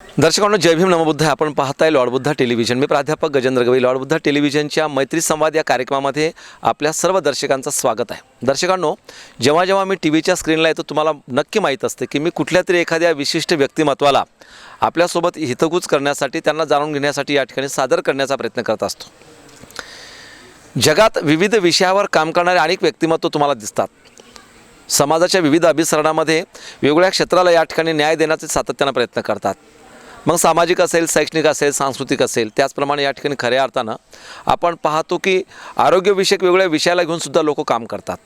दर्शकांनो, जय भीम नमोबुद्ध. आपण पाहताय Lord Buddha television. मी प्राध्यापक गजेंद्र गवई. लॉर्ड बुद्धा टेलिव्हिजनच्या मैत्री संवाद या कार्यक्रमामध्ये आपल्या सर्व दर्शकांचं स्वागत आहे. दर्शकांनो, जेव्हा जेव्हा मी टी व्हीच्या स्क्रीनला येतो तुम्हाला नक्की माहीत असते की मी कुठल्या तरी एखाद्या विशिष्ट व्यक्तिमत्वाला आपल्यासोबत हितगुज करण्यासाठी, त्यांना जाणून घेण्यासाठी या ठिकाणी सादर करण्याचा प्रयत्न करत असतो. जगात विविध विषयावर काम करणारे अनेक व्यक्तिमत्व तुम्हाला दिसतात. समाजाच्या विविध अभिसरणामध्ये वेगवेगळ्या क्षेत्राला या ठिकाणी न्याय देण्याचे सातत्याने प्रयत्न करतात. मग सामाजिक असेल, शैक्षणिक असेल, सांस्कृतिक असेल, त्याचप्रमाणे या ठिकाणी खऱ्या अर्थानं आपण पाहतो की आरोग्यविषयक वेगवेगळ्या विषयाला घेऊनसुद्धा लोक काम करतात.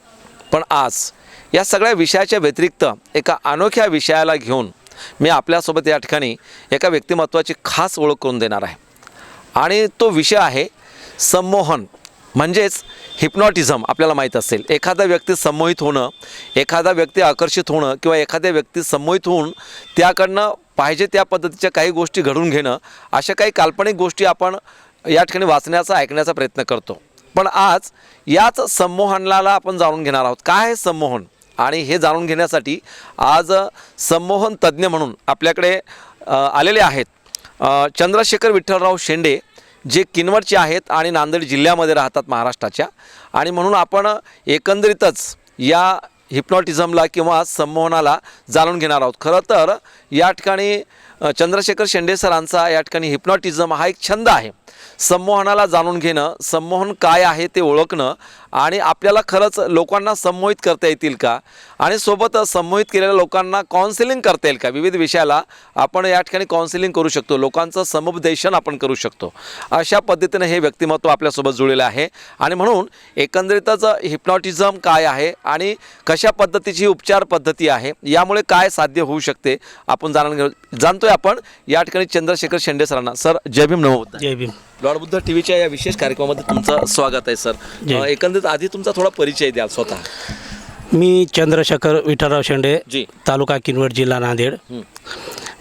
पण आज या सगळ्या विषयाच्या व्यतिरिक्त एका अनोख्या विषयाला घेऊन मी आपल्यासोबत या ठिकाणी एका व्यक्तिमत्वाची खास ओळख करून देणार आहे. आणि तो विषय आहे संमोहन, म्हणजेच हिप्नॉटिझम. आपल्याला माहीत असेल, एखादा व्यक्ती संमोहित होणं, एखादा व्यक्ती आकर्षित होणं किंवा एखाद्या व्यक्ती संमोहित होऊन त्याकडनं पाहिजे त्या पद्धतीच्या काही गोष्टी घडून घेणं, अशा काही काल्पनिक गोष्टी आपण या ठिकाणी वाचण्याचा, ऐकण्याचा प्रयत्न करतो. पण आज याच संमोहनाला आपण जाणून घेणार आहोत. काय आहे संमोहन? आणि हे जाणून घेण्यासाठी आज संमोहन तज्ज्ञ म्हणून आपल्याकडे आलेले आहेत चंद्रशेखर विठ्ठलराव शेंडे, जे किनवटचे आहेत आणि नांदेड जिल्ह्यामध्ये राहतात, महाराष्ट्राच्या. आणि म्हणून आपण एकंदरीतच या हिप्नॉटिझमला किंवा संमोहनाला जाणून घेणार आहोत. खरं तर या ठिकाणी चंद्रशेखर शेंडे सरांचा या ठिकाणी हिप्नॉटिझम हा एक छंद आहे. संमोहनाला जाणून घेणं, संमोहन काय आहे ते ओळखणं आणि आपल्याला खरंच लोकांना संमोहित करता येतील का, आणि सोबत संमोहित केलेल्या लोकांना काउन्सिलिंग करता येईल का. विविध विषयाला आपण या ठिकाणी काउन्सिलिंग करू शकतो, लोकांचं समुपदेशन आपण करू शकतो. अशा पद्धतीने हे व्यक्तिमत्व आपल्यासोबत जुळलेलं आहे. आणि म्हणून एकंदरीतच हिप्नॉटिझम काय आहे आणि कशा पद्धतीची उपचार पद्धती आहे, यामुळे काय साध्य होऊ शकते, आपण जाणतोय आपण या ठिकाणी चंद्रशेखर शेंडे सरांना. सर, जय भीम नमोबुद्ध. जय भीम. लॉर्ड बुद्ध टीव्हीच्या या विशेष कार्यक्रमामध्ये तुमचं स्वागत आहे. सर, एकंदरीत आधी तुमचा थोडा परिचय द्याल स्वतः. मी चंद्रशेखर विठ्ठलराव शेंडे, जी, तालुका किनवट, जिल्हा नांदेड.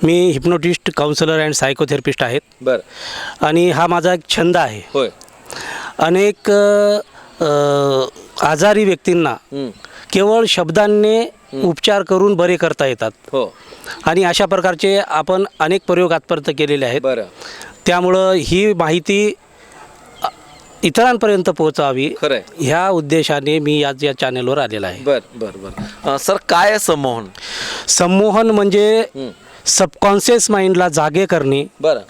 मी हिप्नोटिस्ट, काउन्सिलर अँड सायकोथेरपिस्ट आहेत. बरं. आणि हा माझा एक छंद आहे. होय. अनेक आजारी व्यक्तींना केवळ शब्दांनी उपचार करून बरे करता येतात. हो. आणि अशा प्रकारचे आपण अनेक प्रयोग आजपर्यंत केलेले आहेत. बरं. त्यामुळं ही माहिती इतरांपर्यंत पोहोचावी, खरंय, ह्या उद्देशाने मी आज या चॅनेलवर आलेला आहे. बरं. सर, काय आहे संमोहन? संमोहन म्हणजे सबकॉन्शियस माइंडला जागे करणे. बरं.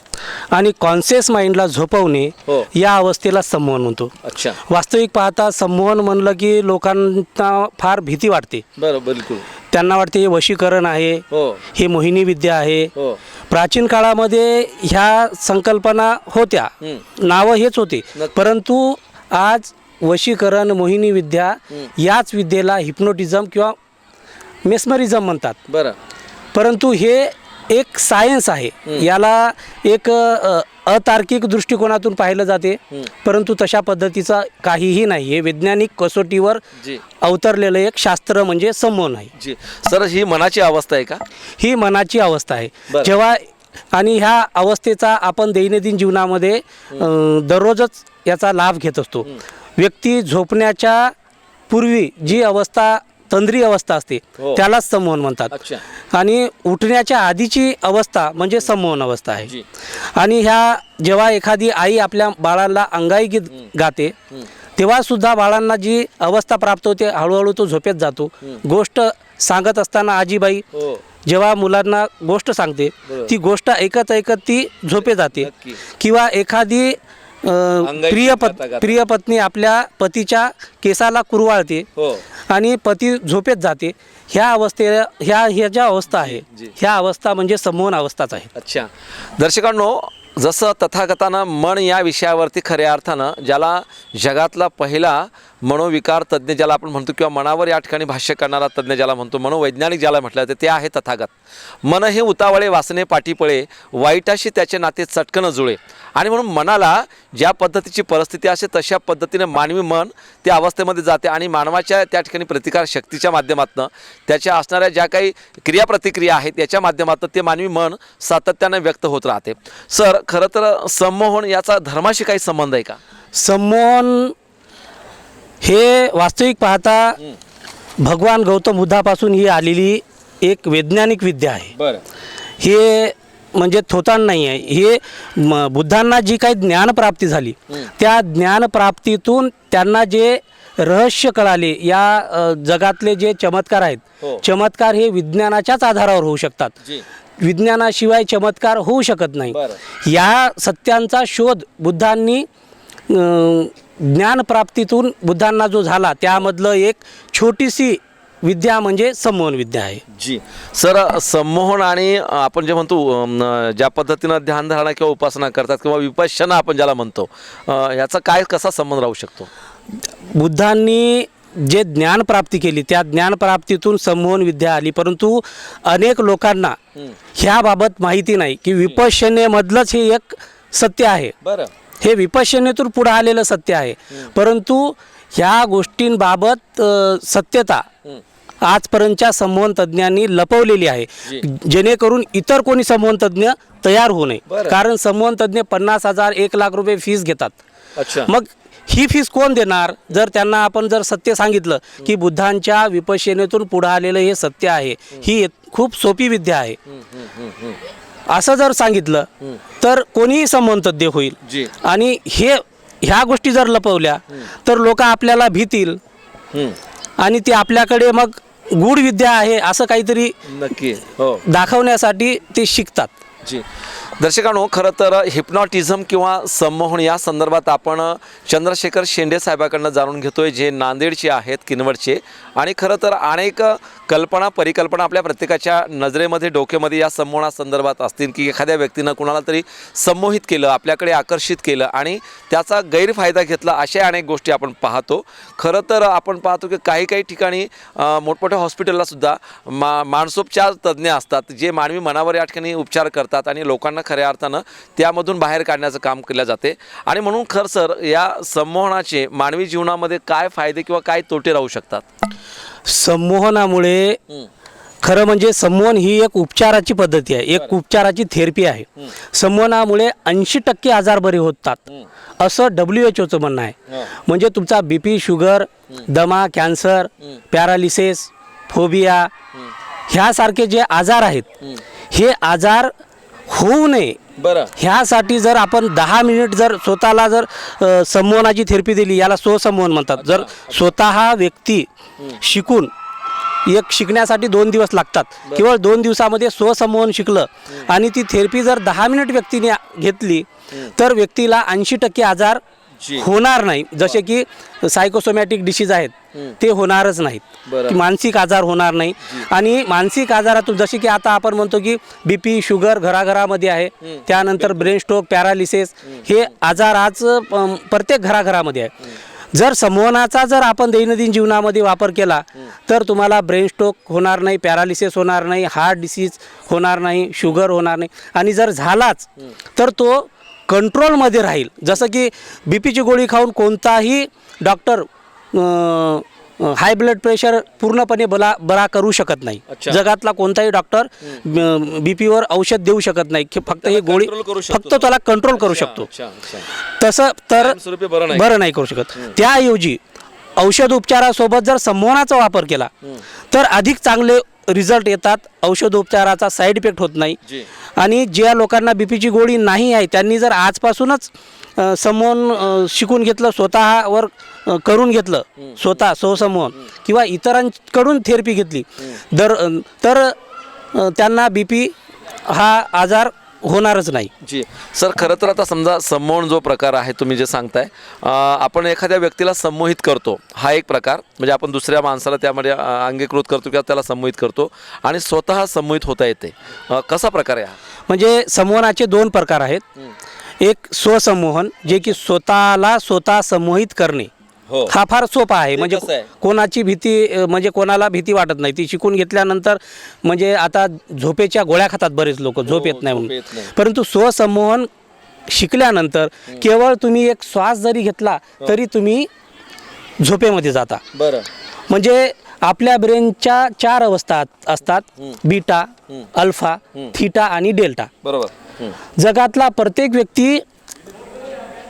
आणि कॉन्शियस माइंडला झोपवणे, हो. या अवस्थेला संमोहन म्हणतो. अच्छा. वास्तविक पाहता संमोहन म्हणलं की लोकांना फार भीती वाटते. बरं, बिलकुल. त्यांना वाटते हे वशीकरण आहे, हो. हे मोहिनी विद्या आहे. हो. प्राचीन काळामध्ये ह्या संकल्पना होत्या, नावं हेच होते. परंतु आज वशीकरण, मोहिनी विद्या याच विद्येला हिप्नोटिझम किंवा मेस्मरिझम म्हणतात. बरं. परंतु हे एक सायन्स आहे. याला एक अतार्किक दृष्टिकोनातून पाहिलं जाते, परंतु तशा पद्धतीचा काहीही नाही. हे वैज्ञानिक कसोटीवर अवतरलेलं एक शास्त्र म्हणजे संमोहन आहे. जी. सर, ही मनाची अवस्था आहे का? ही मनाची अवस्था आहे. जेव्हा आणि ह्या अवस्थेचा आपण दैनंदिन जीवनामध्ये दररोजच याचा लाभ घेत असतो. व्यक्ती झोपण्याच्या पूर्वी जी अवस्था, तंद्री अवस्था असते, त्यालाच संमोहन म्हणतात. आणि उठण्याच्या आधीची अवस्था म्हणजे संमोहन अवस्था आहे. आणि ह्या जेव्हा एखादी आई आपल्या बाळाला अंगाई गीत गाते, तेव्हा सुद्धा बाळांना जी अवस्था प्राप्त होते, हळूहळू तो झोपेत जातो. गोष्ट सांगत असताना आजीबाई जेव्हा मुलांना गोष्ट सांगते, ती गोष्ट ऐकत ऐकत ती झोपे जाते. किंवा एखादी प्रिय पत्नी आपल्या पतीच्या केसाला कुरवाळते आणि पती झोपेत जाते. ह्या अवस्थेला ह्या ज्या अवस्था आहे, ह्या अवस्था म्हणजे संमोहन अवस्थाच आहे. अच्छा. दर्शकांनो, जसं तथागतानं मन या विषयावरती खऱ्या अर्थानं ज्याला जगातला पहिला मनोविकार तज्ज्ञ ज्याला आपण म्हणतो, किंवा मनावर या ठिकाणी भाष्य करणारा तज्ज्ञ ज्याला म्हणतो, मनोवैज्ञानिक ज्याला म्हटलं जातं, ते आहे तथागत. मन हे उतावळे, वासने पाठीपळे, वाईटाशी त्याचे नाते चटकन जुळे. आणि म्हणून मनाला ज्या पद्धतीची परिस्थिती असते तशा पद्धतीने मानवी मन त्या अवस्थेमध्ये जाते आणि मानवाच्या त्या ठिकाणी प्रतिकार शक्तीच्या माध्यमातून त्याच्या असणाऱ्या ज्या काही क्रियाप्रतिक्रिया आहेत याच्या माध्यमातून ते मानवी मन सातत्याने व्यक्त होत राहते. सर, खरं तर संमोहन याचा धर्माशी काही संबंध आहे का? संमोहन हे वास्तविक पाहता भगवान गौतम बुद्धापासून ही आलेली एक वैज्ञानिक विद्या आहे. बरं. हे म्हणजे थोतांड नाही आहे. हे बुद्धांना जी काही ज्ञानप्राप्ती झाली त्या ज्ञानप्राप्तीतून त्यांना जे रहस्य कळाले, या जगातले जे चमत्कार आहेत, चमत्कार हे विज्ञानाच्याच आधारावर होऊ शकतात. विज्ञानाशिवाय चमत्कार होऊ शकत नाही. या सत्यांचा शोध बुद्धांनी ज्ञानप्राप्तीतून बुद्धांना जो झाला त्यामधलं एक छोटीशी विद्या म्हणजे संमोहन विद्या आहे. जी सर, संमोहन आणि आपण जे म्हणतो ज्या पद्धतीनं ध्यानधारणा किंवा उपासना करतात किंवा विपश्यना आपण ज्याला म्हणतो, याचा काय कसा संबंध राहू शकतो? बुद्धांनी जे ज्ञानप्राप्ती केली त्या ज्ञानप्राप्तीतून संमोहन विद्या आली, परंतु अनेक लोकांना ह्याबाबत माहिती नाही की विपश्यनेमधलंच हे एक सत्य आहे. हे विपश्यनेतून पुढे आलेलं सत्य आहे, परंतु ह्या गोष्टींबाबत सत्यता आजपर्यंतच्या संमोहन तज्ज्ञांनी लपवलेली आहे, जेणेकरून इतर कोणी संमोहन तज्ज्ञ तयार होऊ नये. कारण संमोहन तज्ज्ञ 50,000 1,00,000 रुपये फीस घेतात. मग ही फीस कोण देणार? जर त्यांना आपण जर सत्य सांगितलं की बुद्धांच्या विपश्यनेतून पुढे आलेलं हे सत्य आहे, ही खूप सोपी विद्या आहे, असं जर सांगितलं तर कोणीही संमोहन तज्ज्ञ होईल. आणि ह्या गोष्टी जर लपवल्या तर लोक आपल्याला भीतील आणि ते आपल्याकडे मग गूढ विद्या आहे असं काहीतरी नक्की दाखवण्यासाठी ते शिकतात. दर्शकांनो, खरं तर हिप्नॉटिझम किंवा संमोहन या संदर्भात आपण चंद्रशेखर शेंडे साहेबांकडून जाणून घेतोय, जे नांदेडचे आहेत, किनवटचे. आणि खरं तर अनेक कल्पना परिकल्पना आपल्या प्रत्येकाच्या नजरेमध्ये डोक्यामध्ये या संमोहनासंदर्भात असतील की एखाद्या व्यक्तीनं कुणाला तरी संमोहित केलं, आपल्याकडे आकर्षित केलं आणि त्याचा गैरफायदा घेतला, अशा अनेक गोष्टी आपण पाहतो. खरं तर आपण पाहतो की काही काही ठिकाणी मोठमोठ्या हॉस्पिटललासुद्धा मानसोपचार तज्ज्ञ असतात, जे मानवी मनावर या ठिकाणी उपचार करतात आणि लोकांना खऱ्या अर्थानं त्यामधून बाहेर काढण्याचं काम केलं जाते. आणि म्हणून खरं सर, या संमोहनाचे मानवी जीवनामध्ये काय फायदे किंवा काय तोटे राहू शकतात? संमोहनामुळे खरं म्हणजे संमोहन ही एक उपचाराची पद्धती आहे, एक उपचाराची थेरपी आहे. संमोहनामुळे 80% आजार बरे होतात असं WHO चं म्हणणं आहे. म्हणजे तुमचा BP, शुगर, दमा, कॅन्सर, पॅरालिसिस, फोबिया ह्यासारखे जे आजार आहेत, हे आजार होऊ नये ह्यासाठी जर आपण 10 मिनिट जर स्वतःला जर संमोहनाची थेरपी दिली, याला स्वसंमोहन म्हणतात. जर स्वतः व्यक्ती शिकून शिकण्यासाठी 2 दिवस लागतात, केवळ 2 दिवसामध्ये स्वसंमोहन शिकलं आणि ती थेरपी जर 10 मिनिट व्यक्तीने घेतली तर व्यक्तीला 80% आजार होणार नाही. जसे की सायकोसोमॅटिक डिसीज आहेत ते होणारच नाहीत, की मानसिक आजार होणार नाही. आणि मानसिक आजारातून जसे की आता आपण म्हणतो की BP, शुगर घराघरामध्ये आहे, त्यानंतर ब्रेन स्ट्रोक, पॅरालिसिस हे आजार आज प्रत्येक घराघरामध्ये आहे. जर संमोहनाचा जर आपण दैनंदिन जीवनामध्ये वापर केला तर तुम्हाला ब्रेन स्ट्रोक होणार नाही, पॅरालिसिस होणार नाही, हार्ट डिसीज होणार नाही, शुगर होणार नाही. आणि जर झालाच तर तो कंट्रोलमध्ये राहील. जसं की BPची गोळी खाऊन कोणताही डॉक्टर हाय ब्लड प्रेशर पूर्णपणे बरा करू शकत नाही. जगातला कोणताही डॉक्टर BPवर औषध देऊ शकत नाही, फक्त ही गोळी फक्त त्याला कंट्रोल करू शकतो. तसं तर बरं नाही करू शकत. त्याऐवजी औषध उपचारासोबत जर संमोहनाचा वापर केला तर अधिक चांगले रिझल्ट येतात. औषधोपचाराचा साईड इफेक्ट होत नाही. आणि ज्या लोकांना BPची गोळी नाही आहे त्यांनी जर आजपासूनच संमोहन शिकून घेतलं, स्वतःवर करून घेतलं, स्वतः स्वसंमोहन किंवा इतरांकडून थेरपी घेतली तर त्यांना BP हा आजार होणारच नाही. जी सर, खरं तर आता समजा संमोहन जो प्रकार आहे तुम्ही जे सांगताय, आपण एखाद्या व्यक्तीला संमोहित करतो, हा एक प्रकार. म्हणजे आपण दुसऱ्या माणसाला त्यामध्ये अंगीकृत करतो किंवा त्याला संमोहित करतो आणि स्वतः संमोहित होता येते. कसा प्रकार आहे हा? म्हणजे संमोहनाचे 2 प्रकार आहेत. एक स्वसंमोहन, जे की स्वतःला स्वतः संमोहित करणे, हा फार सोपा आहे. म्हणजे कोणाची भीती, म्हणजे कोणाला भीती वाटत नाही, ती शिकून घेतल्यानंतर. म्हणजे आता झोपेच्या गोळ्या खातात बरेच लोक, झोप येत नाही म्हणून. परंतु स्वसंमोहन शिकल्यानंतर केवळ तुम्ही एक श्वास जरी घेतला तरी तुम्ही झोपेमध्ये जाता. म्हणजे आपल्या ब्रेनच्या 4 अवस्था असतात, बीटा, अल्फा, थीटा आणि डेल्टा. जगातला प्रत्येक व्यक्ती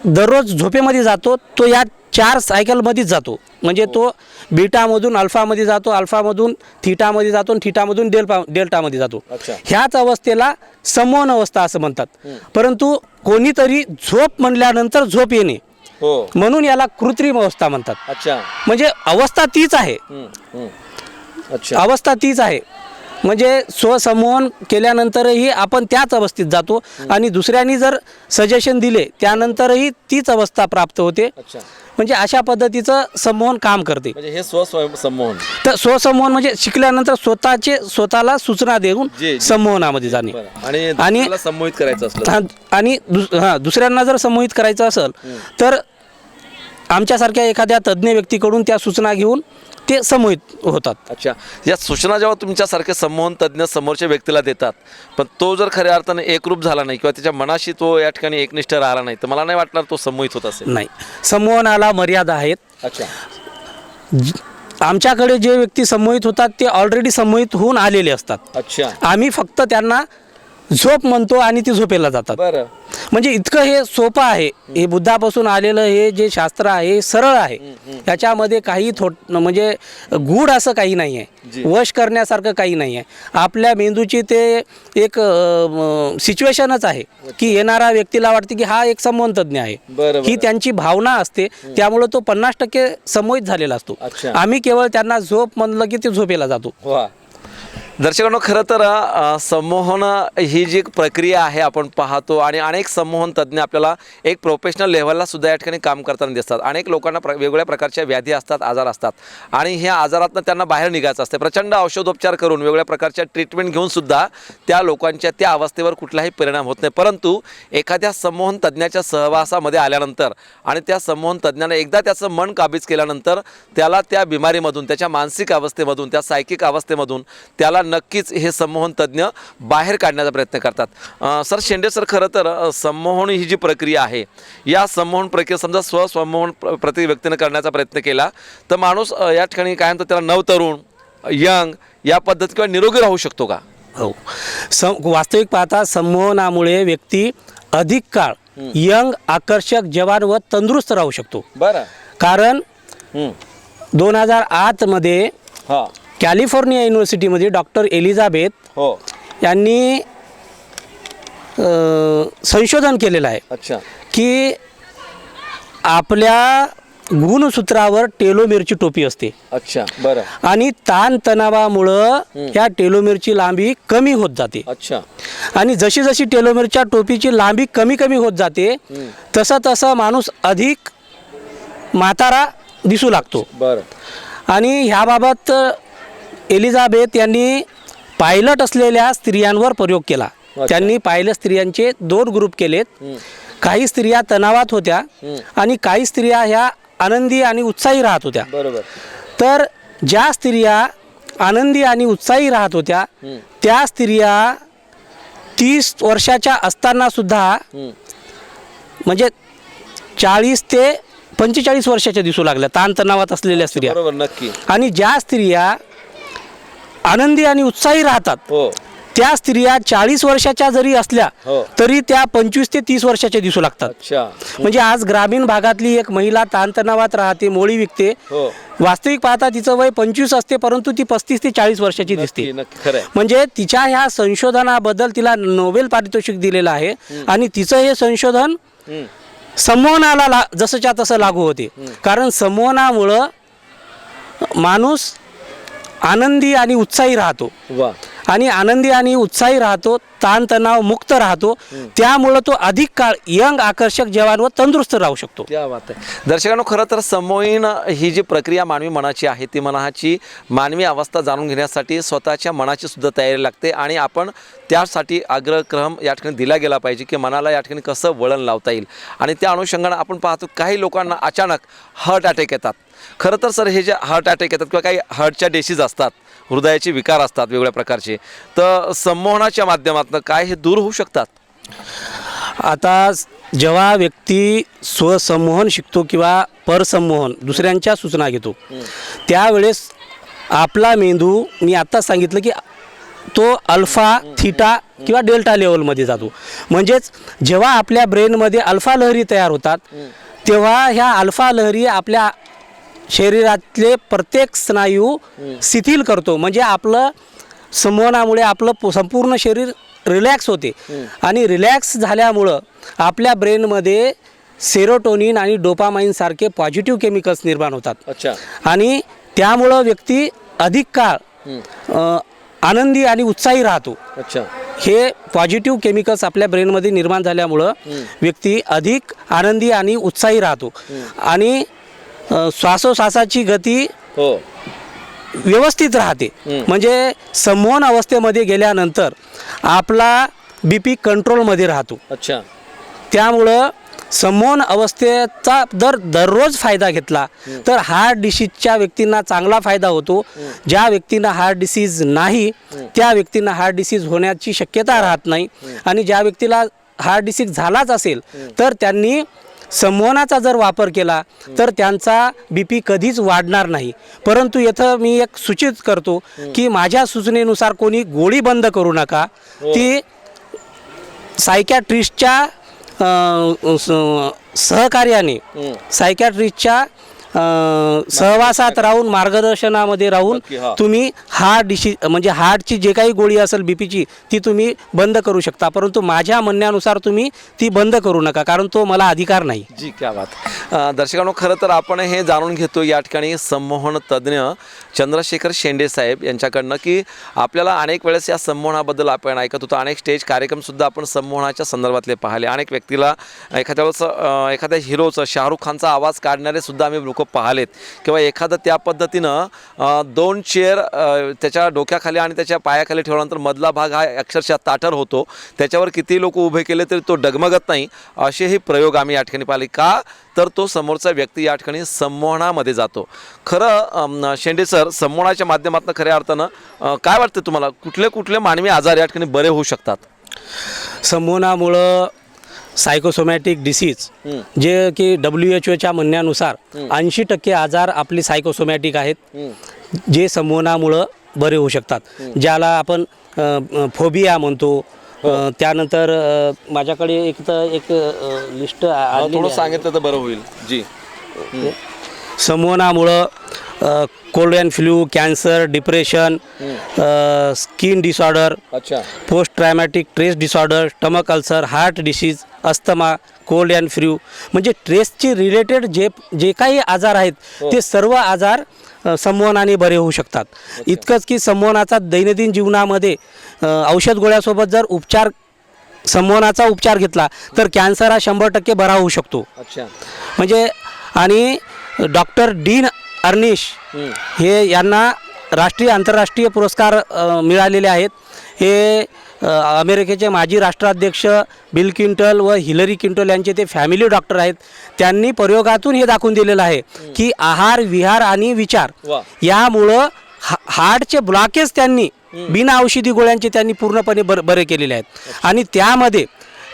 दररोज झोपेमध्ये जातो, तो या 4 सायकलमध्येच जातो. म्हणजे तो बीटामधून अल्फामध्ये जातो, अल्फामधून थीटामध्ये जातो आणि थीटामधून डेल्टामध्ये जातो. अच्छा. ह्याच अवस्थेला संमोहन अवस्था असं म्हणतात. परंतु कोणीतरी झोप म्हणल्यानंतर झोप येणे हो. म्हणून याला कृत्रिम अवस्था म्हणतात. अच्छा. म्हणजे अवस्था तीच आहे. अच्छा. अवस्था तीच आहे. म्हणजे स्वसंमोहन केल्यानंतरही आपण त्याच अवस्थेत जातो आणि दुसऱ्यांनी जर सजेशन दिले त्यानंतरही तीच अवस्था प्राप्त होते. अच्छा. म्हणजे अशा पद्धतीचं संमोहन काम करते. म्हणजे हे स्वसंमोहन. तर स्वसंमोहन म्हणजे शिकल्यानंतर स्वतःला सूचना देऊन जी. संमोहनामध्ये जाणे. आणि आणि दुसऱ्याला संमोहित करायचं असलं आणि दुसऱ्यांना जर संमोहित करायचं असेल तर आमच्यासारख्या एखाद्या तज्ज्ञ व्यक्तीकडून त्या सूचना घेऊन ते संमोहित होतात. अच्छा. या सूचना जेव्हा तुमच्यासारखे संमोहन तज्ज्ञ समोरच्या व्यक्तीला देतात, पण तो जर खऱ्या अर्थाने एकरूप झाला नाही किंवा त्याच्या मनाशी तो या ठिकाणी एकनिष्ठ राहिला नाही, तर मला नाही वाटणार तो संमोहित होत असेल. नाही, संमोहनाला मर्यादा आहेत. अच्छा. आमच्याकडे जे व्यक्ती संमोहित होतात ते ऑलरेडी संमोहित होऊन आलेले असतात. अच्छा. आम्ही फक्त त्यांना झोप म्हणतो आणि ती झोपेला जातात. बरं. म्हणजे इतकं हे सोपं आहे. हे बुद्धापासून आलेलं हे जे शास्त्र आहे हे सरळ आहे. याच्यामध्ये काही म्हणजे गूढ असं काही नाही आहे. वश करण्यासारखं काही नाही आहे. आपल्या मेंदूची ते एक सिच्युएशनच आहे की येणारा व्यक्तीला वाटते की हा एक संमोहन तज्ञ आहे. ही त्यांची भावना असते. त्यामुळे तो 50% संमोहित झालेला असतो. अच्छा. आम्ही केवळ त्यांना झोप म्हणलं की ते झोपेला जातो. वा. दर्शकांनो, खरं तर संमोहन ही जी प्रक्रिया आहे आपण पाहतो आणि अनेक संमोहन तज्ज्ञ आपल्याला एक प्रोफेशनल लेव्हलला सुद्धा या ठिकाणी काम करताना दिसतात. अनेक लोकांना वेगवेगळ्या प्रकारच्या व्याधी असतात, आजार असतात आणि ह्या आजारातनं त्यांना बाहेर निघायचं असते. प्रचंड औषधोपचार करून वेगवेगळ्या प्रकारच्या ट्रीटमेंट घेऊन सुद्धा त्या लोकांच्या त्या अवस्थेवर कुठलाही परिणाम होत नाही. परंतु एखाद्या संमोहन तज्ज्ञाच्या सहवासामध्ये आल्यानंतर आणि त्या संमोहन तज्ज्ञाने एकदा त्याचं मन काबीज केल्यानंतर त्याला त्या बिमारीमधून, त्याच्या मानसिक अवस्थेमधून, त्या सायकिक अवस्थेमधून त्याला नक्कीच हे संमोहन तज्ज्ञ बाहेर काढण्याचा प्रयत्न करतात. सर शेंडे सर, खरं तर संमोहन ही जी प्रक्रिया आहे, या संमोहन प्रक्रिया समजा स्वसंमोहन प्रति व्यक्तीनं करण्याचा प्रयत्न केला तर माणूस या ठिकाणी काय म्हणतात त्याला नवतरुण, यंग या पद्धती किंवा निरोगी राहू शकतो का? हो. वास्तविक पाहता संमोहनामुळे व्यक्ती अधिक काळ यंग, आकर्षक, जवान व तंदुरुस्त राहू शकतो. बरं. कारण 2008 मध्ये हां. कॅलिफोर्निया युनिव्हर्सिटीमध्ये डॉक्टर एलिझाबेथ हो. यांनी संशोधन केलेलं आहे. अच्छा. की आपल्या गुणसूत्रावर टेलोमेरची टोपी असते. अच्छा. बरं. आणि ताणतणावामुळं या टेलोमेरची लांबी कमी होत जाते. अच्छा. आणि जशी जशी टेलोमेरच्या टोपीची लांबी कमी कमी होत जाते तसं तसं माणूस अधिक म्हातारा दिसू लागतो. बरं. आणि ह्याबाबत एलिझाबेथ यांनी पायलट असलेल्या स्त्रियांवर प्रयोग केला. त्यांनी पायलट स्त्रियांचे 2 ग्रुप केलेत. काही स्त्रिया तणावात होत्या आणि काही स्त्रिया ह्या आनंदी आणि उत्साही राहत होत्या. बरोबर. तर ज्या स्त्रिया आनंदी आणि उत्साही राहत होत्या त्या स्त्रिया 30 वर्षाच्या असताना सुद्धा म्हणजे 40 ते 45 वर्षाच्या दिसू लागल्या ताणतणावात असलेल्या स्त्रिया. बरोबर. नक्की. आणि ज्या स्त्रिया आनंदी आणि उत्साही राहतात हो. त्या स्त्रिया 40 वर्षाच्या जरी असल्या हो. तरी त्या 25 ते 30 वर्षाच्या दिसू लागतात. अच्छा. म्हणजे आज ग्रामीण भागातली एक महिला ताणतणावात राहते, मोळी विकते. हो. वास्तविक पाहता तिचं वय 25 असते परंतु ती 35 ते 40 वर्षाची दिसते. नक्की. खरं आहे. म्हणजे तिच्या ह्या संशोधनाबद्दल तिला नोबेल पारितोषिक दिलेलं आहे. आणि तिचं हे संशोधन संमोहनाला जसंच्या तसं लागू होते. कारण संमोहनामुळं माणूस आनंदी आणि उत्साही राहतो. वा. आणि आनंदी आणि उत्साही राहतो, ताणतणाव मुक्त राहतो. त्यामुळं तो अधिक काळ यंग, आकर्षक, जवान व तंदुरुस्त राहू शकतो. क्या बात आहे. दर्शकांनो, खरं तर संमोहन ही जी प्रक्रिया मानवी मनाची आहे ती मनाची मानवी अवस्था जाणून घेण्यासाठी स्वतःच्या मनाची सुद्धा तयारी लागते आणि आपण त्यासाठी आग्रहक्रम या ठिकाणी दिला गेला पाहिजे की मनाला या ठिकाणी कसं वळण लावता येईल. आणि त्या अनुषंगानं आपण पाहतो काही लोकांना अचानक हार्ट अटॅक येतात. खरं तर सर हे जे हार्ट अटॅक येतात किंवा काही हार्टच्या डिसीज असतात, हृदयाचे विकार असतात वेगवेगळ्या प्रकारचे, तर संमोहनाच्या माध्यमातून काय हे दूर होऊ शकतात? आता जेव्हा व्यक्ती स्वसंमोहन शिकतो किंवा परसंमोहन दुसऱ्यांच्या सूचना घेतो त्यावेळेस आपला मेंदू, मी आत्ताच सांगितलं की तो अल्फा, थीटा किंवा डेल्टा लेवलमध्ये जातो. म्हणजेच जेव्हा आपल्या ब्रेनमध्ये अल्फा लहरी तयार होतात तेव्हा ह्या अल्फा लहरी आपल्या शरीरातले प्रत्येक स्नायू शिथिल करतो. म्हणजे आपलं संमोहनामुळे आपलं संपूर्ण शरीर रिलॅक्स होते आणि रिलॅक्स झाल्यामुळं आपल्या ब्रेनमध्ये सेरोटोनिन आणि डोपामाइन सारखे पॉझिटिव्ह केमिकल्स निर्माण होतात. अच्छा. आणि त्यामुळं व्यक्ती अधिक काळ आनंदी आणि उत्साही राहतो. अच्छा. हे पॉझिटिव्ह केमिकल्स आपल्या ब्रेनमध्ये निर्माण झाल्यामुळं व्यक्ती अधिक आनंदी आणि उत्साही राहतो. आणि श्वासोश्वासाची गती हो. व्यवस्थित राहते. म्हणजे संमोहन अवस्थेमध्ये गेल्यानंतर आपला BP कंट्रोलमध्ये राहतो. अच्छा. त्यामुळं संमोहन अवस्थेचा दररोज फायदा घेतला तर हार्ट डिसीजच्या व्यक्तींना चांगला फायदा होतो. ज्या व्यक्तींना हार्ट डिसीज नाही त्या व्यक्तींना हार्ट डिसीज होण्याची शक्यता राहत नाही. आणि ज्या व्यक्तीला हार्ट डिसीज झालाच असेल तर त्यांनी संमोहनाचा जर वापर केला तर त्यांचा BP कधीच वाढणार नाही. परंतु इथं मी एक सूचित करतो की माझ्या सूचनेनुसार कोणी गोळी बंद करू नका. ती सायकॅट्रिस्टच्या सहकार्याने सायकॅट्रिस्टच्या सहवासात राहून मार्गदर्शनामध्ये राहून तुम्ही हार्ट डिसीज म्हणजे हार्टची जे काही गोळी असेल BPची ती तुम्ही बंद करू शकता. परंतु माझ्या म्हणण्यानुसार तुम्ही ती बंद करू नका कारण तो मला अधिकार नाही. जी क्या बात. दर्शकांनो, खरं तर आपण हे जाणून घेतो या ठिकाणी संमोहन तज्ज्ञ चंद्रशेखर शेंडे साहेब यांच्याकडनं की आपल्याला अनेक वेळेस या संमोहनाबद्दल आपण ऐकत होतो. अनेक स्टेज कार्यक्रमसुद्धा आपण संमोहनाच्या संदर्भातले पाहिले. अनेक व्यक्तीला एखाद्या वेळेस एखाद्या हिरोचं शाहरुख खानचा आवाज काढणारे सुद्धा आम्ही लोक पाहिलेत किंवा एखादं त्या पद्धतीनं 2 चेअर त्याच्या डोक्याखाली आणि त्याच्या पायाखाली ठेवल्यानंतर मधला भाग हा अक्षरशः ताठर होतो. त्याच्यावर किती लोक उभे केले तरी तो डगमगत नाही. असेही प्रयोग आम्ही या ठिकाणी पाहिले. का तर तो समोरचा व्यक्ती या ठिकाणी संमोहनामध्ये जातो. खरं शेंडे सर, संमोहनाच्या माध्यमातून खऱ्या अर्थानं काय वाटतं तुम्हाला कुठले कुठले मानवी आजार या ठिकाणी बरे होऊ शकतात? संमोहनामुळं सायकोसोमॅटिक डिसीज जे की WHO म्हणण्यानुसार 80% आजार आपले सायकोसोमॅटिक आहेत जे संमोहनामुळं बरे होऊ शकतात. ज्याला आपण फोबिया म्हणतो. त्यानंतर माझ्याकडे एक लिस्ट थोडं सांगितलं तर बरं होईल. जी. संमोहनामुळं cold and flu, cancer, depression, skin disorder, post traumatic stress disorder, stomach ulcer, heart disease, asthma, cold and flu म्हणजे स्ट्रेसची रिलेटेड जे काही आजार आहेत ते सर्व आजार संमोहनाने बरे होऊ शकतात. इतकंच की संमोहनाचा दैनंदिन जीवनामध्ये औषध गोळ्यासोबत जर संमोहनाचा उपचार घेतला तर कॅन्सर हा 100% बरा होऊ शकतो. म्हणजे आणि डॉक्टर डीन अर्निश हे यांना राष्ट्रीय आंतरराष्ट्रीय पुरस्कार मिळालेले आहेत. हे अमेरिकेचे माजी राष्ट्राध्यक्ष बिल क्लिंटन व हिलरी क्लिंटन यांचे ते फॅमिली डॉक्टर आहेत. त्यांनी प्रयोगातून हे दाखवून दिलेलं आहे की आहार, विहार आणि विचार यामुळं हार्टचे ब्लॉकेज त्यांनी बिना औषधी गोळ्यांचे त्यांनी पूर्णपणे बरे केलेले आहेत. आणि त्यामध्ये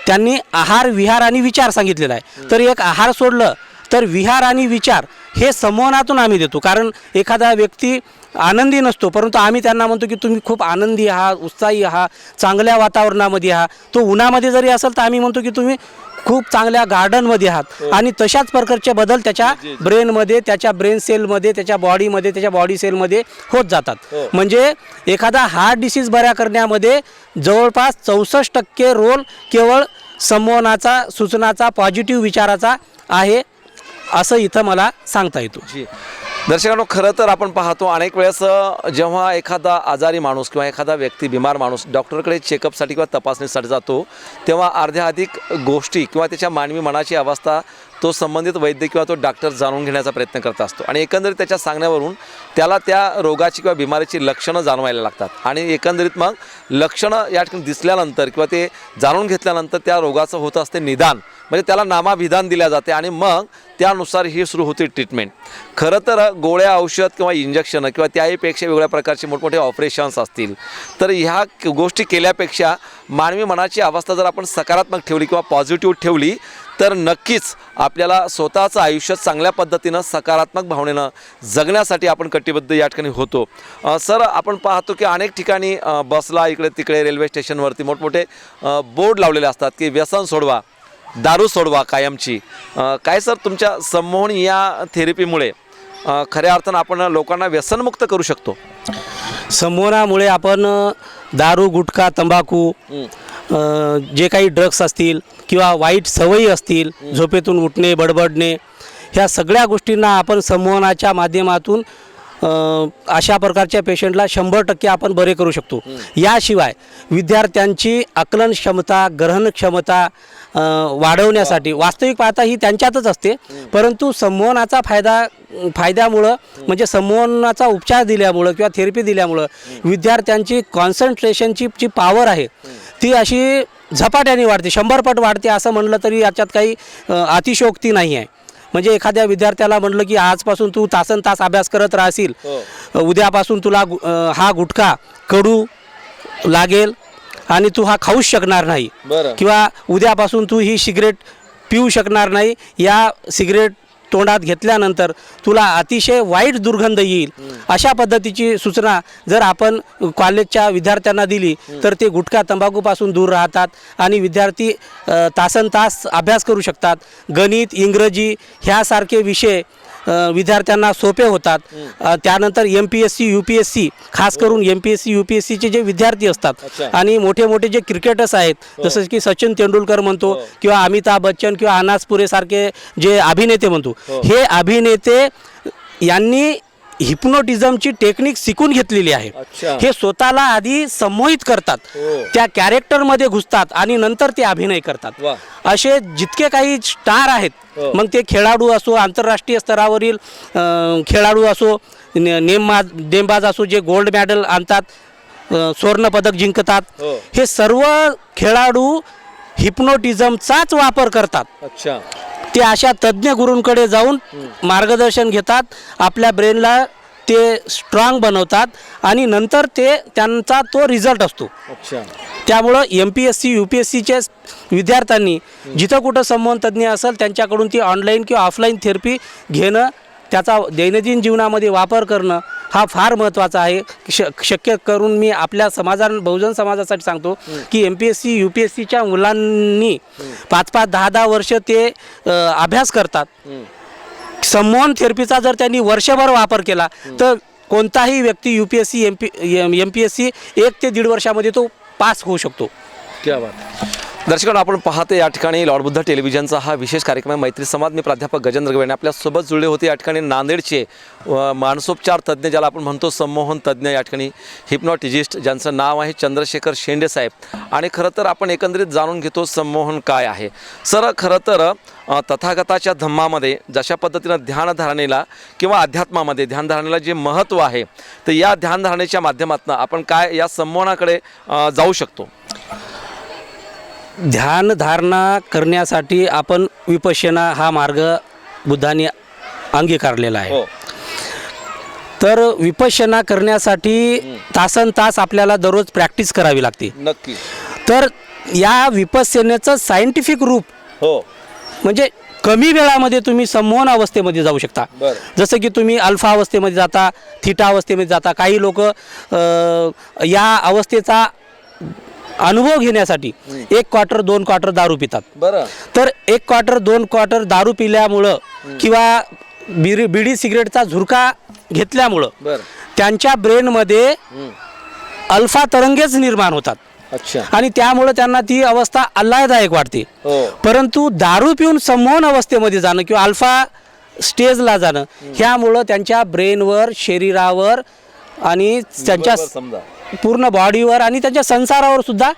त्यांनी आहार, विहार आणि विचार सांगितलेला आहे. तर एक आहार सोडलं तर विहार आणि विचार हे संमोहनातून आम्ही देतो. कारण एखादा व्यक्ती आनंदी नसतो परंतु आम्ही त्यांना म्हणतो की तुम्ही खूप आनंदी आहात, उत्साही आहात, चांगल्या वातावरणामध्ये आहात. तो उन्हामध्ये जरी असेल तर आम्ही म्हणतो की तुम्ही खूप चांगल्या गार्डनमध्ये आहात. आणि तशाच प्रकारचे बदल त्याच्या ब्रेनमध्ये, त्याच्या ब्रेन सेलमध्ये, त्याच्या बॉडीमध्ये, त्याच्या बॉडी सेलमध्ये होत जातात. म्हणजे एखादा हार्ट डिसीज बऱ्या करण्यामध्ये जवळपास 64% रोल केवळ संमोहनाचा, सूचनाचा, पॉझिटिव्ह विचाराचा आहे असं इथं मला सांगता येतो. दर्शकांनो, खरं तर आपण पाहतो अनेक वेळेस जेव्हा एखादा आजारी माणूस किंवा एखादा व्यक्ती बिमार माणूस डॉक्टरकडे चेकअपसाठी किंवा तपासणीसाठी जातो तेव्हा अर्ध्या अधिक गोष्टी किंवा त्याच्या मानवी मनाची अवस्था तो संबंधित वैद्य किंवा तो डॉक्टर जाणून घेण्याचा प्रयत्न करत असतो. आणि एकंदरीत त्याच्या सांगण्यावरून त्याला त्या रोगाची किंवा बिमारीची लक्षणं जाणवायला लागतात. आणि एकंदरीत मग लक्षणं या ठिकाणी दिसल्यानंतर किंवा ते जाणून घेतल्यानंतर त्या रोगाचं होत असते निदान. म्हणजे त्याला नामाभिधान दिल्या जाते आणि मग त्यानुसार ही सुरू होते ट्रीटमेंट. खरं तर गोळ्या, औषध किंवा इंजेक्शनं किंवा त्याहीपेक्षा वेगळ्या प्रकारचे मोठमोठे ऑपरेशन्स असतील तर ह्या गोष्टी केल्यापेक्षा मानवी मनाची अवस्था जर आपण सकारात्मक ठेवली किंवा पॉझिटिव्ह ठेवली तर नक्कीच आपल्याला स्वतःचं आयुष्य चांगल्या पद्धतीनं सकारात्मक भावनेनं जगण्यासाठी आपण कटिबद्ध या ठिकाणी होतो. सर, आपण पाहतो की अनेक ठिकाणी बसला इकडे तिकडे रेल्वे स्टेशनवरती मोठमोठे बोर्ड लावलेले असतात की व्यसन सोडवा. दारू सोडवा कायमची. काय सर तुमच्या संमोहन या थेरपीमुळे खऱ्या अर्थानं आपण लोकांना व्यसनमुक्त करू शकतो? संमोहनामुळे आपण दारू, गुटखा, तंबाखू, जे काही ड्रग्स असतील किंवा वाईट सवयी असतील, झोपेतून उठणे, बडबडणे, ह्या सगळ्या गोष्टींना आपण संमोहनाच्या माध्यमातून अशा प्रकारच्या पेशंटला 100% आपण बरे करू शकतो. याशिवाय विद्यार्थ्यांची आकलन क्षमता, ग्रहण क्षमता वाढवण्यासाठी वास्तविक पाहता ही त्यांच्यातच असते, परंतु संमोहनाचा फायद्यामुळं म्हणजे संमोहनाचा उपचार दिल्यामुळं किंवा थेरपी दिल्यामुळं विद्यार्थ्यांची कॉन्सन्ट्रेशनची जी पॉवर आहे ती अशी झपाट्याने वाढते, 100 पट वाढते असं म्हणलं तरी याच्यात काही अतिशयोक्ती नाही आहे. म्हणजे एखाद्या विद्यार्थ्याला म्हटलं की आजपासून तू तासन तास अभ्यास करत राहशील, उद्यापासून तुला हा गुटखा कडू लागेल आणि तू हा खाऊच शकणार नाही, किंवा उद्यापासून तू ही सिगरेट पिऊ शकणार नाही, या सिगरेट तोंडात घेतल्यानंतर तुला अतिशय वाईट दुर्गंध येईल, अशा पद्धतीची सूचना जर आपण कॉलेजच्या विद्यार्थ्यांना दिली तर ते गुटखा तंबाखूपासून दूर राहतात आणि विद्यार्थी तासनतास अभ्यास करू शकतात. गणित, इंग्रजी ह्यासारखे विषय विद्यार्थ्यांना सोपे होतात. त्यानंतर MPSC UPSC, खास करून MPSC UPSCचे जे विद्यार्थी असतात आणि मोठे मोठे जे क्रिकेटर्स आहेत, जसं की सचिन तेंडुलकर म्हणतो किंवा अमिताभ बच्चन किंवा अनासपुरे सारखे जे अभिनेते म्हणतो, हे अभिनेते यांनी हिप्नोटिझमची टेक्निक शिकून घेतलेली आहे. हे स्वतःला आधी संमोहित करतात, त्या कॅरेक्टरमध्ये घुसतात आणि नंतर ते अभिनय करतात. असे जितके काही स्टार आहेत, मग ते खेळाडू असो, आंतरराष्ट्रीय स्तरावरील खेळाडू असो, नेमबाज असो, जे गोल्ड मेडल आणतात, सुवर्णपदक जिंकतात, हे सर्व खेळाडू हिप्नोटिझमचाच वापर करतात. ते अशा तज्ज्ञ गुरूंकडे जाऊन मार्गदर्शन घेतात, आपल्या ब्रेनला ते स्ट्रॉंग बनवतात आणि नंतर त्यांचा तो रिझल्ट असतो. त्यामुळं MPSC UPSCच्या विद्यार्थ्यांनी जिथं कुठं संमोहन तज्ज्ञ असेल त्यांच्याकडून ती ऑनलाईन किंवा ऑफलाईन थेरपी घेणं, त्याचा दैनंदिन जीवनामध्ये वापर करणं हा फार महत्त्वाचा आहे. शक्य करून मी आपल्या बहुजन समाजासाठी सांगतो की MPSC UPSCच्या मुलांनी 5-5, 10-10 वर्ष ते अभ्यास करतात. संमोहन थेरपीचा जर त्यांनी वर्षभर वापर केला तर कोणताही व्यक्ती UPSC MPSC 1 ते 1.5 वर्षामध्ये तो पास होऊ शकतो. क्या बात. दर्शकांनो, आपण पाहतो या ठिकाणी लॉर्ड बुद्ध टेलिव्हिजनचा हा विशेष कार्यक्रम आहे मैत्री संवाद. मी प्राध्यापक गजेंद्र गवळी आपल्यासोबत जुळले होते या ठिकाणी नांदेडचे मानसोपचार तज्ज्ञ, ज्याला आपण म्हणतो संमोहन तज्ज्ञ, या ठिकाणी हिप्नॉटिजिस्ट, ज्यांचं नाव आहे चंद्रशेखर शेंडे साहेब. आणि खरं तर आपण एकंदरीत जाणून घेतो संमोहन काय आहे. सर, खरं तर तथागताच्या धम्मामध्ये जशा पद्धतीनं ध्यानधारणेला किंवा अध्यात्मामध्ये ध्यानधारणेला जे महत्त्व आहे, तर या ध्यानधारणेच्या माध्यमातून आपण काय या संमोहनाकडे जाऊ शकतो? ध्यानधारणा करण्यासाठी आपण विपश्यना हा मार्ग बुद्धाने अंगीकारलेला आहे. तर विपश्यना करण्यासाठी तासनतास आपल्याला दररोज प्रॅक्टिस करावी लागते. नक्की. तर या विपश्यनेचं सायंटिफिक रूप म्हणजे कमी वेळामध्ये तुम्ही संमोहन अवस्थेमध्ये जाऊ शकता. जसं की तुम्ही अल्फा अवस्थेमध्ये जाता, थीटा अवस्थेमध्ये जाता. काही लोक या अवस्थेचा अनुभव घेण्यासाठी 1 क्वार्टर 2 क्वार्टर दारू पितात. तर 1 क्वार्टर 2 क्वार्टर दारू पिल्यामुळं किंवा बिडी सिगरेटचा झुरका घेतल्यामुळं त्यांच्या ब्रेनमध्ये अल्फा तरंगेच निर्माण होतात. आणि त्यामुळे त्यांना ती अवस्था आल्हाददायक वाटते. परंतु दारू पिऊन संमोहन अवस्थेमध्ये जाणं किंवा अल्फा स्टेजला जाणं, ह्यामुळं त्यांच्या ब्रेनवर, शरीरावर आणि त्यांच्या पूर्ण बॉडीवर आणि त्यांच्या संसारावर सुद्धा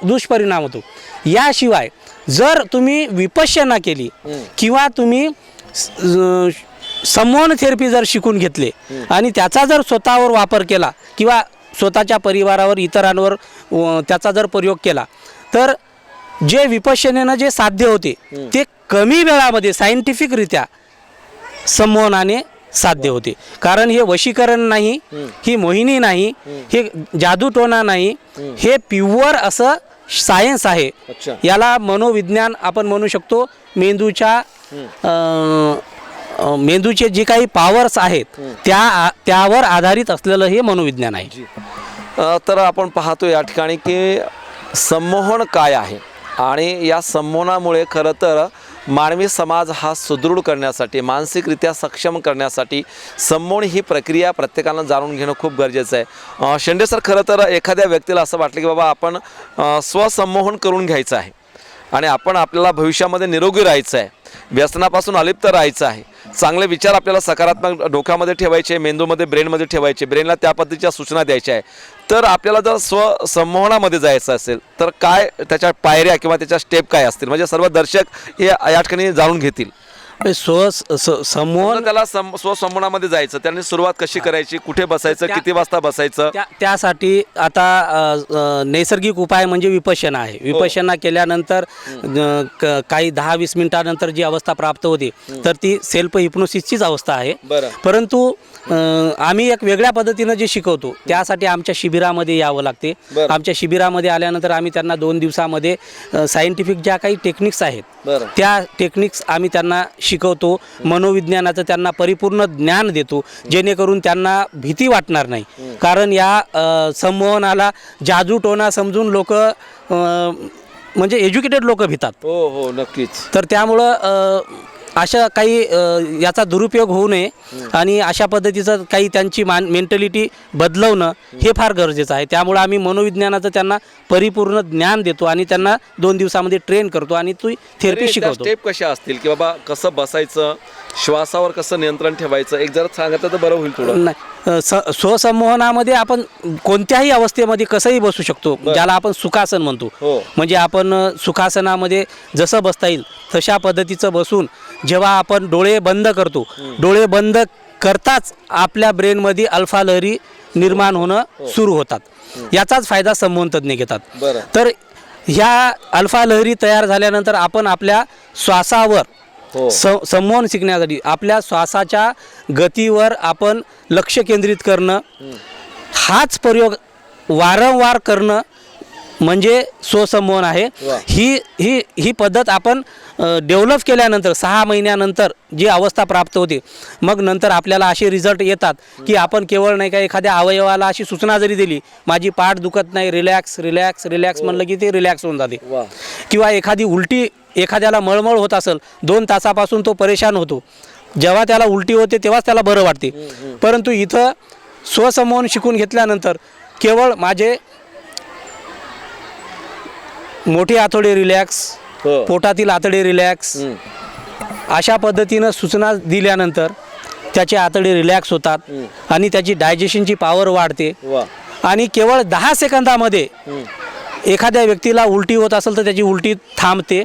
दुष्परिणाम होतो. याशिवाय जर तुम्ही विपश्यना केली किंवा तुम्ही संमोहन थेरपी जर शिकून घेतले आणि त्याचा जर स्वतःवर वापर केला किंवा स्वतःच्या परिवारावर, इतरांवर त्याचा जर प्रयोग केला, तर जे विपश्यनेनं जे साध्य होते ते कमी वेळामध्ये सायंटिफिकरित्या संमोहनाने साध्य होते. कारण हे वशीकरण नाही, ही मोहिनी नाही, हे जादूटोणा नाही, हे प्युअर असं सायन्स आहे. याला मनोविज्ञान आपण म्हणू शकतो. मेंदूचे जे काही पॉवर्स आहेत त्यावर आधारित असलेलं हे मनोविज्ञान आहे. तर आपण पाहतो या ठिकाणी की संमोहन काय आहे. आणि या संमोहनामुळे खरं तर मानवी समाज हा सुदृढ करण्यासाठी, मानसिकरित्या सक्षम करण्यासाठी संमोहन ही प्रक्रिया प्रत्येकानं जाणून घेणं खूप गरजेचं आहे. शेंडे सर, खरं तर एखाद्या व्यक्तीला असं वाटलं की बाबा आपण स्वसंमोहन करून घ्यायचं आहे आणि आपल्याला भविष्यामध्ये निरोगी राहायचं आहे, व्यसनापासून अलिप्त राहायचं आहे, चांगले विचार आपल्याला सकारात्मक डोक्यामध्ये ठेवायचे, मेंदूमध्ये, ब्रेनमध्ये ठेवायचे, ब्रेनला त्या पद्धतीच्या सूचना द्यायच्या आहे. तर आपल्याला जर स्वसंमोहनामध्ये जायचं असेल तर काय त्याच्या पायऱ्या किंवा त्याच्या स्टेप काय असतील, म्हणजे सर्व दर्शक हे या ठिकाणी जाणून घेतील. संमोहन त्याला स्वसंमोहनामध्ये जायचं, त्यांनी सुरुवात कशी करायची, कुठे बसायचं, किती वाजता बसायचं? त्यासाठी आता नैसर्गिक उपाय म्हणजे विपश्यना आहे. विपश्यना केल्यानंतर काही 10-20 मिनिटानंतर जी अवस्था प्राप्त होते तर ती सेल्फ हिप्नोसिसचीच अवस्था आहे. परंतु आम्ही एक वेगळ्या पद्धतीनं जे शिकवतो त्यासाठी आमच्या शिबिरामध्ये यावं लागते. आमच्या शिबिरामध्ये आल्यानंतर आम्ही त्यांना 2 दिवसामध्ये सायंटिफिक ज्या काही टेक्निक्स आहेत त्या टेक्निक्स आम्ही त्यांना शिकवतो. मनोविज्ञानाचं त्यांना परिपूर्ण ज्ञान देतो जेणेकरून त्यांना भीती वाटणार नाही. कारण या संमोहनाला जादूटोणा समजून लोक म्हणजे एज्युकेटेड लोक भितात. हो नक्कीच. तर त्यामुळं अशा काही याचा दुरुपयोग होऊ नये आणि अशा पद्धतीचं काही त्यांची मेंटॅलिटी बदलवणं हे फार गरजेचं आहे. त्यामुळे आम्ही मनोविज्ञानाचं त्यांना परिपूर्ण ज्ञान देतो आणि त्यांना 2 दिवसामध्ये ट्रेन करतो आणि तू थेरपी शिकवतो. स्टेप कशा असतील की बाबा कसं बसायचं, श्वासावर कसं नियंत्रण ठेवायचं, एक जर सांगितलं तर बरं होईल थोडं. नाही, स्वसंमोहनामध्ये आपण कोणत्याही अवस्थेमध्ये कसंही बसू शकतो, ज्याला आपण सुखासन म्हणतो. म्हणजे आपण सुखासनामध्ये जसं बसता येईल तशा पद्धतीचं बसून जेव्हा आपण डोळे बंद करतो, डोळे बंद करताच आपल्या ब्रेनमध्ये अल्फा लहरी निर्माण होणं सुरू होतात. याचाच फायदा संमोहन तज्ज्ञ घेतात. तर ह्या अल्फा लहरी तयार झाल्यानंतर आपण आपल्या श्वासावर संमोहन शिकण्यासाठी आपल्या श्वासाच्या गतीवर आपण लक्ष केंद्रित करणं, हाच प्रयोग वारंवार करणं म्हणजे स्वसंमोहन आहे. ही पद्धत आपण डेव्हलप केल्यानंतर 6 महिन्यानंतर जी अवस्था प्राप्त होते, मग नंतर आपल्याला असे रिझल्ट येतात की आपण केवळ नाही का एखाद्या अवयवाला अशी सूचना जरी दिली, माझी पाठ दुखत नाही, रिलॅक्स रिलॅक्स रिलॅक्स म्हणलं की ते रिलॅक्स होऊन जाते. किंवा एखादी उलटी, एखाद्याला मळमळ होत असेल 2 तासापासून तो परेशान होतो, जेव्हा त्याला उलटी होते तेव्हाच त्याला बरं वाटते. परंतु इथं स्वसंमोहन शिकून घेतल्यानंतर केवळ माझे मोठे आतडे रिलॅक्स, पोटातील आतडे रिलॅक्स, अशा पद्धतीनं सूचना दिल्यानंतर त्याचे आतडे रिलॅक्स होतात आणि त्याची डायजेशनची पॉवर वाढते. आणि केवळ 10 सेकंदामध्ये एखाद्या व्यक्तीला उलटी होत असेल तर त्याची उलटी थांबते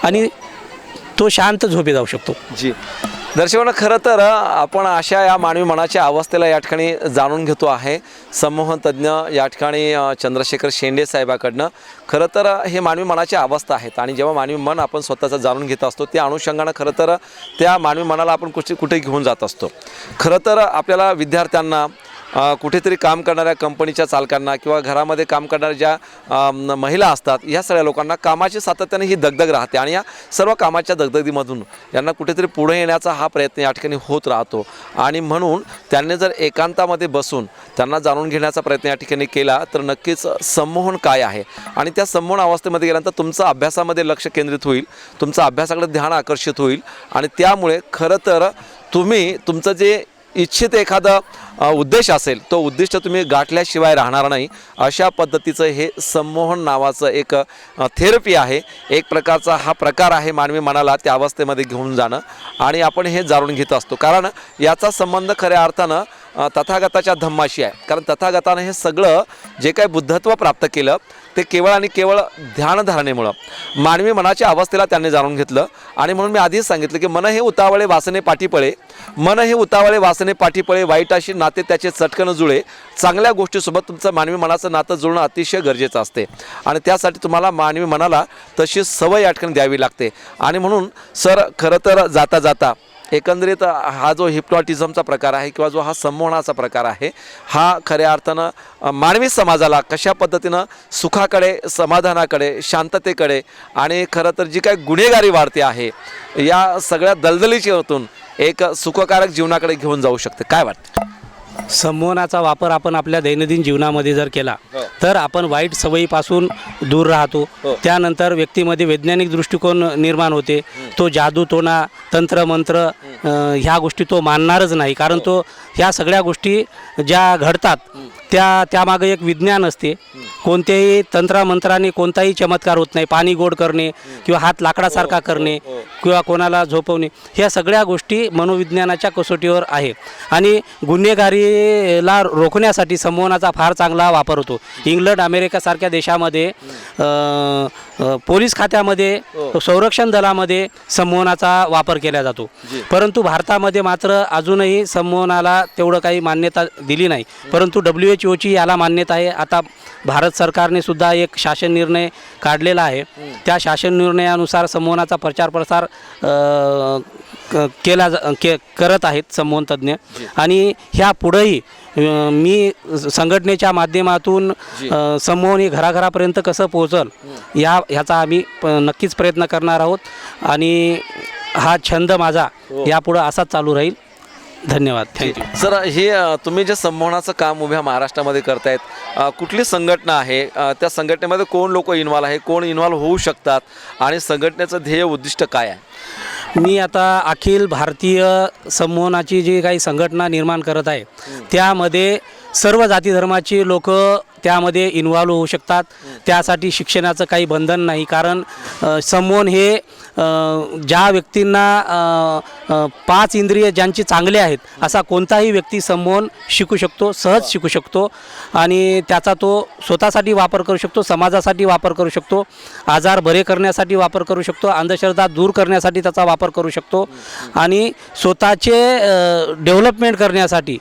आणि तो शांत झोपी जाऊ शकतो. जी दर्शकांनो, खरं तर आपण अशा या मानवी मनाच्या अवस्थेला या ठिकाणी जाणून घेतो आहे संमोहन तज्ज्ञ या ठिकाणी चंद्रशेखर शेंडे साहेबाकडनं. खरं तर हे मानवी मनाच्या अवस्था आहेत आणि जेव्हा मानवी मन आपण स्वतःचं जाणून घेत असतो त्या अनुषंगानं खरं तर त्या मानवी मनाला आपण कुठे घेऊन जात असतो. खरं तर आपल्याला विद्यार्थ्यांना, कुठेतरी काम करणाऱ्या कंपनीच्या चालकांना किंवा घरामध्ये काम करणाऱ्या ज्या महिला असतात, ह्या सगळ्या लोकांना कामाची सातत्याने ही दगदग राहते आणि या सर्व कामाच्या दगदगीमधून यांना कुठेतरी पुढे येण्याचा हा प्रयत्न या ठिकाणी होत राहतो. आणि म्हणून त्यांनी जर एकांतामध्ये बसून त्यांना जाणून घेण्याचा प्रयत्न या ठिकाणी केला तर नक्कीच संमोहन काय आहे आणि त्या संमोहन अवस्थेमध्ये गेल्यानंतर तुमचं अभ्यासामध्ये लक्ष केंद्रित होईल, तुमचं अभ्यासाकडे ध्यान आकर्षित होईल आणि त्यामुळे खरं तर तुम्ही तुमचं जे इच्छित एखादा उद्देश असेल तो उद्दिष्ट तुम्ही गाठल्याशिवाय राहणार नाही. अशा पद्धतीचं हे संमोहन नावाचं एक थेरपी आहे, एक प्रकारचा हा प्रकार आहे मानवी मनाला त्या अवस्थेमध्ये घेऊन जाणं आणि आपण हे जाणून घेत असतो. कारण याचा संबंध खऱ्या अर्थानं तथागताच्या धम्माशी आहे. कारण तथागतानं हे सगळं जे काही बुद्धत्व प्राप्त केलं ते केवळ आणि केवळ ध्यानधारणेमुळं मानवी मनाच्या अवस्थेला त्यांनी जाणून घेतलं. आणि म्हणून मी आधीच सांगितलं की मन हे उतावळे वासने पाठीपळे, मन हे उतावळे वासने पाठीपळे, वाईटाशी नाते त्याचे चटकन जुळे. चांगल्या गोष्टीसोबत तुमचं मानवी मनाचं नातं जुळणं अतिशय गरजेचं असते आणि त्यासाठी तुम्हाला मानवी मनाला तशी सवय या ठिकाणी द्यावी लागते. आणि म्हणून सर खरं तर जाता जाता एकंदरीत हा जो हिप्नॉटिझमचा प्रकार आहे किंवा जो हा संमोहनाचा प्रकार आहे हा खऱ्या अर्थानं मानवी समाजाला कशा पद्धतीनं सुखाकडे, समाधानाकडे, शांततेकडे आणि खरं तर जी काही गुन्हेगारी वाढते आहे या सगळ्या दलदलीच्यातून एक सुखकारक जीवनाकडे घेऊन जाऊ शकते. काय वाटतं? संमोहनाचा वापर आपण आपल्या दैनंदिन जीवनामध्ये जर केला हो. तर आपण वाईट सवयीपासून दूर राहतो. हो. त्यानंतर व्यक्तीमध्ये वैज्ञानिक दृष्टिकोन निर्माण होते. तो जादू टोना तंत्रमंत्र ह्या गोष्टी तो मानणारच नाही, कारण तो ह्या सगळ्या गोष्टी ज्या घडतात त्यामागे एक विज्ञान असते. कोणत्याही तंत्रमंत्राने कोणताही चमत्कार होत नाही. पाणी गोड करणे किंवा हात लाकडासारखा करणे किंवा कोणाला झोपवणे, ह्या सगळ्या गोष्टी मनोविज्ञानाच्या कसोटीवर आहे. आणि गुन्हेगारीला रोखण्यासाठी संमोहनाचा फार चांगला वापर होतो. इंग्लंड अमेरिकासारख्या देशामध्ये पोलीस खात्यामध्ये संरक्षण दलामध्ये संमोहनाचा वापर केला जातो. परंतु भारतामध्ये मात्र अजूनही संमोहनाला तेवढं काही मान्यता दिली नाही. परंतु WHO याला मान्यता आहे. आता भारत सरकारने सुद्धा एक शासन निर्णय काढलेला आहे. त्या शासन निर्णयानुसार संमोहनाचा प्रचार प्रसार करत आहेत संमोहन तज्ज्ञ. आणि ह्या पुढेही मी संघटनेच्या माध्यमातून संमोहन हे घराघरापर्यंत कसं पोहोचल ह्याचा आम्ही नक्कीच प्रयत्न करणार आहोत. आणि हा छंद माझा यापुढं असाच चालू राहील. धन्यवाद. थँक्यू. सर, हे तुम्ही जे संमोहनाचं काम उभ्या महाराष्ट्रामध्ये करतायत, कुठली संघटना आहे, त्या संघटनेमध्ये कोण लोक इन्व्हॉल्व आहे, कोण इन्व्हॉल्व होऊ शकतात आणि संघटनेचं ध्येय उद्दिष्ट काय आहे? मी आता अखिल भारतीय संमोहनाची जी काही संघटना निर्माण करत आहे त्यामध्ये सर्व जाती धर्माची लोक त्यामध्ये इन्व्हॉल्व होऊ शकतात. त्यासाठी शिक्षणाचं काही बंधन नाही, कारण संमोहन हे ज्या व्यक्तींना 5 इंद्रिय ज्यांची चांगले आहेत असा कोणताही व्यक्ती संमोहन शिकू शकतो, सहज शिकू शकतो. आणि त्याचा तो स्वतःसाठी वापर करू शकतो, समाजासाठी वापर करू शकतो, आजार बरे करण्यासाठी वापर करू शकतो, अंधश्रद्धा दूर करण्यासाठी त्याचा वापर करू शकतो. आणि स्वतःचे डेव्हलपमेंट करण्यासाठी,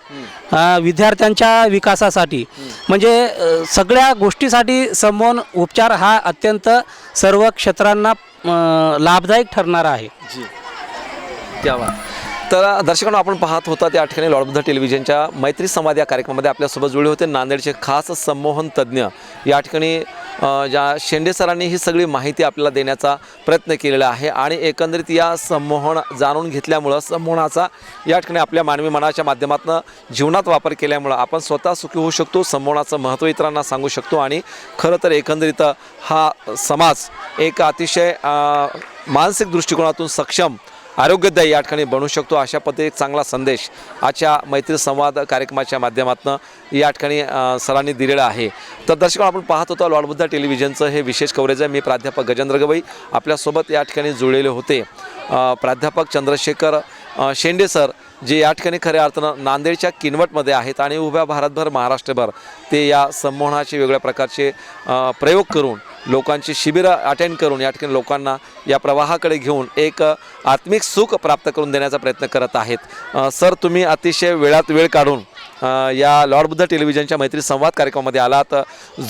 विद्यार्थ्यांच्या विकासासाठी, म्हणजे सगळ्या गोष्टीसाठी संमोहन उपचार हा अत्यंत सर्व क्षेत्रांना लाभदायक ठरणारा आहे. क्या बात. तर दर्शकांनो, आपण पाहत होता त्या ठिकाणी लॉर्ड बुद्धा टेलिव्हिजनच्या मैत्री संवाद या कार्यक्रमामध्ये आपल्यासोबत जुळले होते नांदेडचे खास संमोहन तज्ज्ञ. या ठिकाणी ज्या शेंडे सरांनी ही सगळी माहिती आपल्याला देण्याचा प्रयत्न केलेला आहे. आणि एकंदरीत या संमोहन जाणून घेतल्यामुळं, संमोहनाचा या ठिकाणी आपल्या मानवी मनाच्या माध्यमातून जीवनात वापर केल्यामुळं आपण स्वतः सुखी होऊ शकतो, संमोहनाचं महत्त्व इतरांना सांगू शकतो. आणि खरं तर एकंदरीत हा समाज एक अतिशय मानसिक दृष्टिकोनातून सक्षम, आरोग्यदायी या ठिकाणी बनू शकतो. अशा पद्धतीने एक चांगला संदेश आजच्या मैत्री संवाद कार्यक्रमाच्या माध्यमातून या ठिकाणी सरांनी दिलेला आहे. तर दर्शकांनो, आपण पाहत होतो लॉर्ड बुद्धा टेलिव्हिजनचं हे विशेष कव्हरेज आहे. मी प्राध्यापक गजेंद्र गवई आपल्यासोबत या ठिकाणी जुळलेले होते. प्राध्यापक चंद्रशेखर शेंडे सर, जे या ठिकाणी खऱ्या अर्थानं नांदेडच्या किनवटमध्ये आहेत आणि उभ्या भारतभर, महाराष्ट्रभर ते या संमोहनाचे वेगळ्या प्रकारचे प्रयोग करून, लोकांची शिबिरं अटेंड करून या ठिकाणी लोकांना या प्रवाहाकडे घेऊन एक आत्मिक सुख प्राप्त करून देण्याचा प्रयत्न करत आहेत. सर, तुम्ही अतिशय वेळात वेळ काढून या लॉर्ड बुद्धा टेलिव्हिजनच्या मैत्री संवाद कार्यक्रमामध्ये आलात,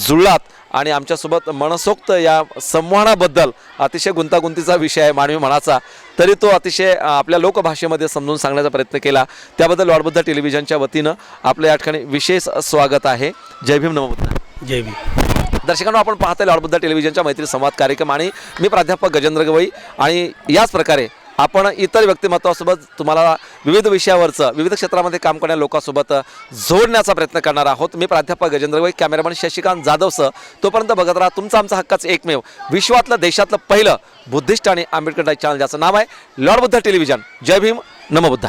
जुळलात आणि आमच्यासोबत मनसोक्त या संमोहनाबद्दल, अतिशय गुंतागुंतीचा विषय आहे मानवी मनाचा, तरी तो अतिशय आपल्या लोकभाषेमध्ये समजून सांगण्याचा प्रयत्न केला. त्याबद्दल लॉर्ड बुद्धा टेलिव्हिजनच्या वतीनं आपलं या ठिकाणी विशेष स्वागत आहे. जय भीम, नमो बुद्ध. जय भीम. दर्शकांनो, आपण पाहताय लॉर्ड बुद्धा टेलिव्हिजनच्या मैत्री संवाद कार्यक्रम आणि मी प्राध्यापक गजेंद्र गवई. आणि याच प्रकारे आपण इतर व्यक्तिमत्वासोबत तुम्हाला विविध विषयावरचं, विविध क्षेत्रामध्ये काम करणाऱ्या लोकांसोबत जोडण्याचा प्रयत्न करणार आहोत. मी प्राध्यापक गजेंद्र गवई, कॅमेरामॅन शशिकांत जाधवसह. तोपर्यंत बघत राहा तुमचं आमचं हक्काचं एकमेव, विश्वातलं, देशातलं पहिलं बुद्धिस्ट आणि आंबेडकर चॅनल, ज्याचं नाव आहे लॉर्ड बुद्धा टेलिव्हिजन. जय भीम, नमो बुद्धाय.